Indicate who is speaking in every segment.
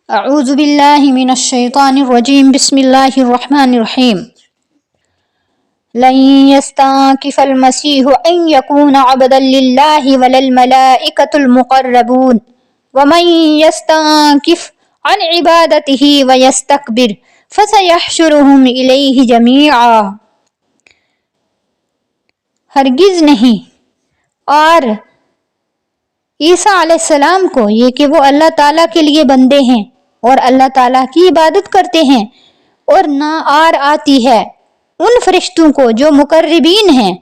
Speaker 1: اعوذ باللہ من الشیطان الرجیم بسم اللہ الرحمن الرحیم لن يستنكف المسيح ان يكون عبدا لله ولا الملائكة المقربون ومن يستنكف عن عبادته ويستكبر فسيحشرهم إليه جميعا۔ ہرگز نہیں، اور عیسیٰ علیہ السلام کو یہ کہ وہ اللہ تعالیٰ کے لیے بندے ہیں اور اللہ تعالیٰ کی عبادت کرتے ہیں، اور نہ آتی ہے ان فرشتوں کو جو مقربین ہیں،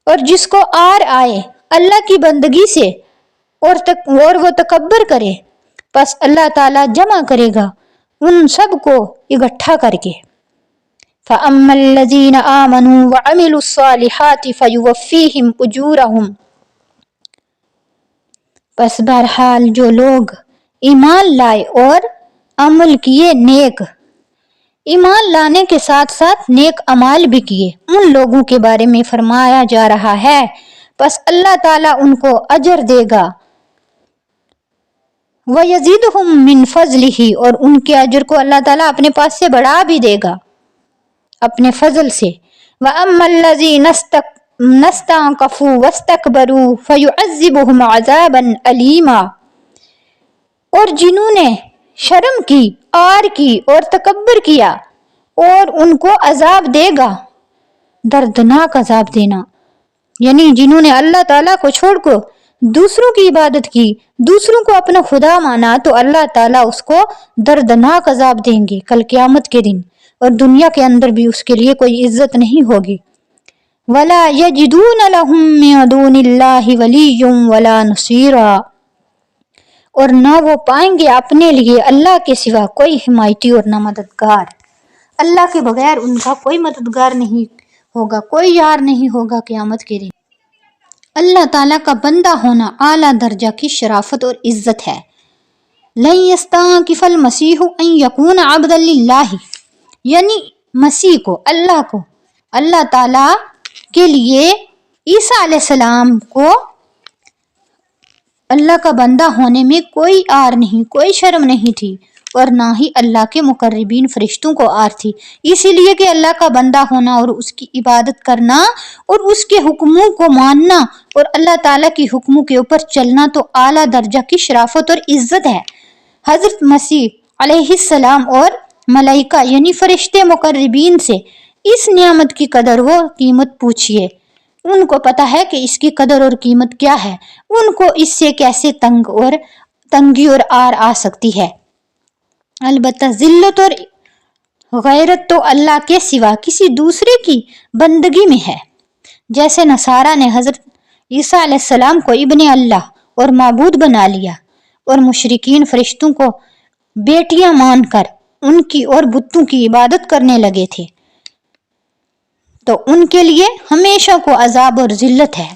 Speaker 1: اور جس کو آئے اللہ کی بندگی سے اور وہ تکبر کرے، پس اللہ تعالیٰ جمع کرے گا ان سب کو اکٹھا کر کے۔ فَأَمَّا الَّذِينَ آمَنُوا وَعَمِلُوا الصَّالِحَاتِ فَيُوَفِّيهِمْ أُجُورَهُمْ، پس بہرحال جو لوگ ایمان لائے اور عمل کیے نیک، ایمان لانے کے ساتھ ساتھ نیک اعمال بھی کیے، ان لوگوں کے بارے میں فرمایا جا رہا ہے پس اللہ تعالیٰ ان کو اجر دے گا، وَيَزِيدُهُم مِّن فَضْلِهِ، اور ان کے اجر کو اللہ تعالیٰ اپنے پاس سے بڑھا بھی دے گا اپنے فضل سے۔ وَأَمَّا الَّذِينَ اسْتَنكَفُوا وَاسْتَكْبَرُوا فَيُعَذِّبُهُمْ عَذَابًا أَلِيمًا، اور جنہوں نے شرم کی، آر کی اور تکبر کیا، اور ان کو عذاب دے گا، دردناک عذاب دینا، یعنی جنہوں نے اللہ تعالیٰ کو چھوڑ کر دوسروں کی عبادت کی، دوسروں کو اپنا خدا مانا، تو اللہ تعالیٰ اس کو دردناک عذاب دیں گے کل قیامت کے دن، اور دنیا کے اندر بھی اس کے لیے کوئی عزت نہیں ہوگی۔ وَلَا يَجِدُونَ لَهُم مِّن دُونِ اللَّهِ وَلِيًّا وَلَا نَصِيرًا، اور نہ وہ پائیں گے اپنے لیے اللہ کے سوا کوئی حمایتی اور نہ مددگار، اللہ کے بغیر ان کا کوئی مددگار نہیں ہوگا، کوئی یار نہیں ہوگا قیامت کے دن۔ اللہ تعالیٰ کا بندہ ہونا اعلیٰ درجہ کی شرافت اور عزت ہے۔ لن يستنكف المسیح ان يكون عبدا للہ، یعنی مسیح کو، اللہ تعالیٰ کے لیے عیسیٰ علیہ السلام کو اللہ کا بندہ ہونے میں کوئی آر نہیں، کوئی شرم نہیں تھی، اور نہ ہی اللہ کے مقربین فرشتوں کو آر تھی، اسی لیے کہ اللہ کا بندہ ہونا اور اس کی عبادت کرنا اور اس کے حکموں کو ماننا اور اللہ تعالیٰ کی حکموں کے اوپر چلنا تو اعلیٰ درجہ کی شرافت اور عزت ہے۔ حضرت مسیح علیہ السلام اور ملائکہ یعنی فرشتے مقربین سے اس نعمت کی قدر و قیمت پوچھئے، ان کو پتہ ہے کہ اس کی قدر اور قیمت کیا ہے، ان کو اس سے کیسے تنگی اور آر آ سکتی ہے۔ البتہ ذلت اور غیرت تو اللہ کے سوا کسی دوسرے کی بندگی میں ہے، جیسے نصارہ نے حضرت عیسیٰ علیہ السلام کو ابن اللہ اور معبود بنا لیا، اور مشرکین فرشتوں کو بیٹیاں مان کر ان کی اور بتوں کی عبادت کرنے لگے تھے، تو ان کے لیے ہمیشہ کو عذاب اور ذلت ہے۔